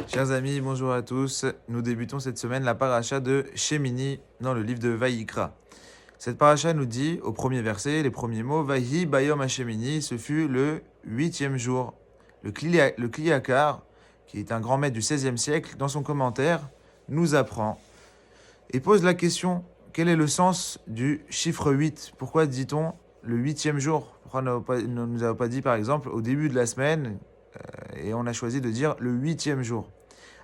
Chers amis, bonjour à tous. Nous débutons cette semaine la paracha de Shemini dans le livre de Vaïkra. Cette paracha nous dit, au premier verset, les premiers mots, Vahi Bayom Hashemini, ce fut le 8e jour. Le Kliakar, qui est un grand maître du 16e siècle, dans son commentaire, nous apprend et pose la question, quel est le sens du chiffre 8 ? Pourquoi dit-on le 8e jour ? Pourquoi ne nous avons pas dit, par exemple, au début de la semaine, et on a choisi de dire le 8e jour.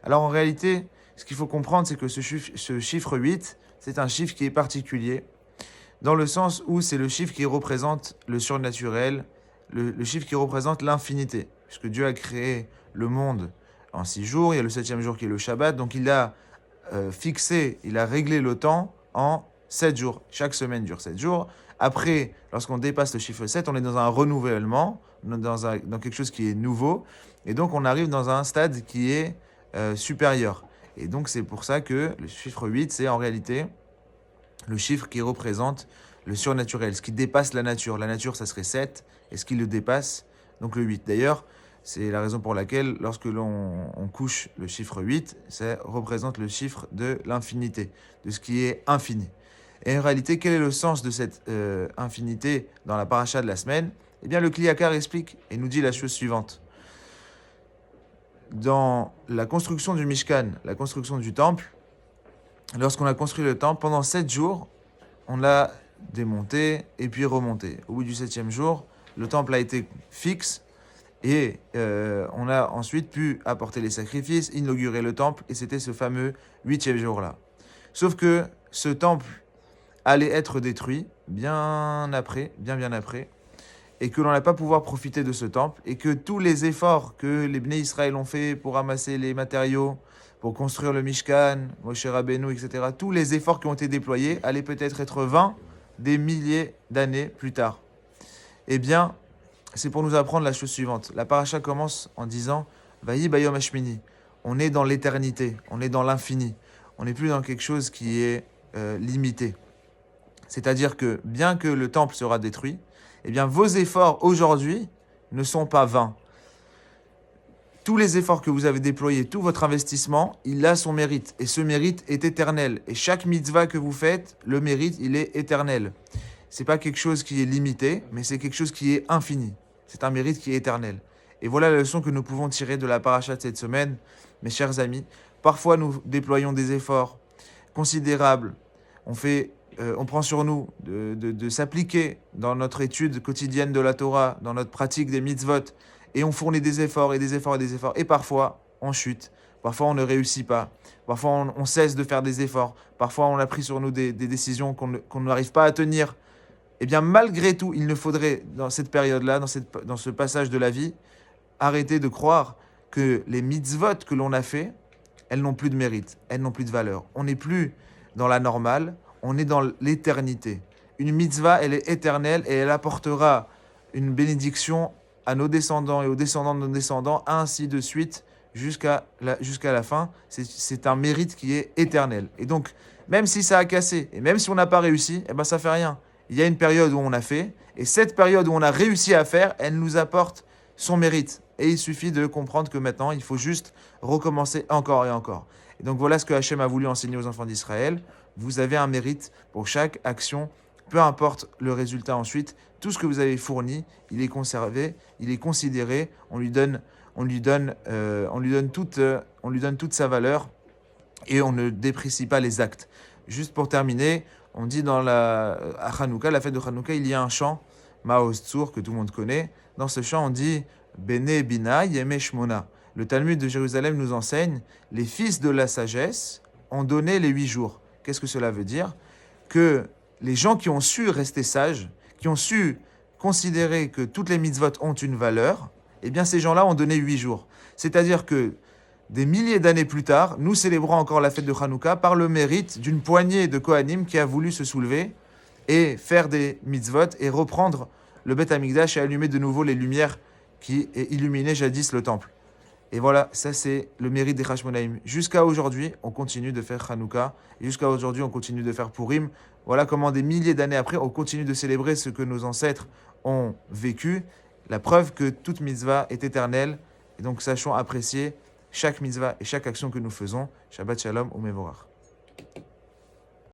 Alors en réalité, ce qu'il faut comprendre, c'est que ce chiffre 8, c'est un chiffre qui est particulier, dans le sens où c'est le chiffre qui représente le surnaturel, le chiffre qui représente l'infinité, puisque Dieu a créé le monde en 6 jours, il y a le 7e jour qui est le Shabbat, donc il a il a réglé le temps en 7 jours. Chaque semaine dure 7 jours. Après, lorsqu'on dépasse le chiffre 7, on est dans un renouvellement, dans quelque chose qui est nouveau, et donc on arrive dans un stade qui est supérieur. Et donc c'est pour ça que le chiffre 8, c'est en réalité le chiffre qui représente le surnaturel, ce qui dépasse la nature. La nature, ça serait 7, et ce qui le dépasse, donc le 8. D'ailleurs, c'est la raison pour laquelle, lorsque l'on couche le chiffre 8, ça représente le chiffre de l'infinité, de ce qui est infini. Et en réalité, quel est le sens de cette infinité dans la paracha de la semaine ? Eh bien, le Kliakar explique et nous dit la chose suivante. Dans la construction du Mishkan, la construction du temple, lorsqu'on a construit le temple, pendant 7 jours, on l'a démonté et puis remonté. Au bout du 7e jour, le temple a été fixe et on a ensuite pu apporter les sacrifices, inaugurer le temple, et c'était ce fameux 8e jour-là. Sauf que ce temple allait être détruit bien après, et que l'on n'a pas pouvoir profiter de ce temple, et que tous les efforts que les Bnei Israël ont fait pour ramasser les matériaux, pour construire le Mishkan, Moshe Rabbeinu, etc., tous les efforts qui ont été déployés allaient peut-être être vains des milliers d'années plus tard. Eh bien, c'est pour nous apprendre la chose suivante. La paracha commence en disant « Vayi bayom hashmini ». On est dans l'éternité, on est dans l'infini. On n'est plus dans quelque chose qui est limité. C'est-à-dire que bien que le temple sera détruit, eh bien vos efforts aujourd'hui ne sont pas vains. Tous les efforts que vous avez déployés, tout votre investissement, il a son mérite. Et ce mérite est éternel. Et chaque mitzvah que vous faites, le mérite, il est éternel. C'est pas quelque chose qui est limité, mais c'est quelque chose qui est infini. C'est un mérite qui est éternel. Et voilà la leçon que nous pouvons tirer de la paracha de cette semaine, mes chers amis. Parfois, nous déployons des efforts considérables. On prend sur nous de s'appliquer dans notre étude quotidienne de la Torah, dans notre pratique des mitzvot, et on fournit des efforts et des efforts et des efforts. Et parfois, on chute. Parfois, on ne réussit pas. Parfois, on cesse de faire des efforts. Parfois, on a pris sur nous des décisions qu'on n'arrive pas à tenir. Eh bien, malgré tout, il ne faudrait, dans cette période-là, dans ce passage de la vie, arrêter de croire que les mitzvot que l'on a fait, elles n'ont plus de mérite, elles n'ont plus de valeur. On n'est plus dans la normale, on est dans l'éternité. Une mitzvah, elle est éternelle et elle apportera une bénédiction à nos descendants et aux descendants de nos descendants, ainsi de suite, jusqu'à la fin. C'est un mérite qui est éternel. Et donc, même si ça a cassé, et même si on n'a pas réussi, eh ben ça ne fait rien. Il y a une période où on a fait, et cette période où on a réussi à faire, elle nous apporte son mérite. Et il suffit de comprendre que maintenant, il faut juste recommencer encore et encore. Et donc voilà ce que Hachem a voulu enseigner aux enfants d'Israël. Vous avez un mérite pour chaque action, peu importe le résultat ensuite. Tout ce que vous avez fourni, il est conservé, il est considéré, on lui donne toute sa valeur et on ne déprécie pas les actes. Juste pour terminer, on dit à Hanouka, la fête de Hanouka, il y a un chant, Maoz Tzur, que tout le monde connaît. Dans ce chant, on dit Bene Bina Yeme Shmona. Le Talmud de Jérusalem nous enseigne, les fils de la sagesse ont donné les 8 jours. Qu'est-ce que cela veut dire ? Que les gens qui ont su rester sages, qui ont su considérer que toutes les mitzvot ont une valeur, eh bien ces gens-là ont donné 8 jours. C'est-à-dire que des milliers d'années plus tard, nous célébrons encore la fête de Hanouka par le mérite d'une poignée de Kohanim qui a voulu se soulever et faire des mitzvot et reprendre le Beth Amikdash et allumer de nouveau les lumières qui illuminaient jadis le temple. Et voilà, ça c'est le mérite des Hashmonaïm. Jusqu'à aujourd'hui, on continue de faire Hanouka. Et jusqu'à aujourd'hui, on continue de faire Purim. Voilà comment des milliers d'années après, on continue de célébrer ce que nos ancêtres ont vécu. La preuve que toute mitzvah est éternelle. Et donc, sachons apprécier chaque mitzvah et chaque action que nous faisons. Shabbat Shalom ou Mevorach.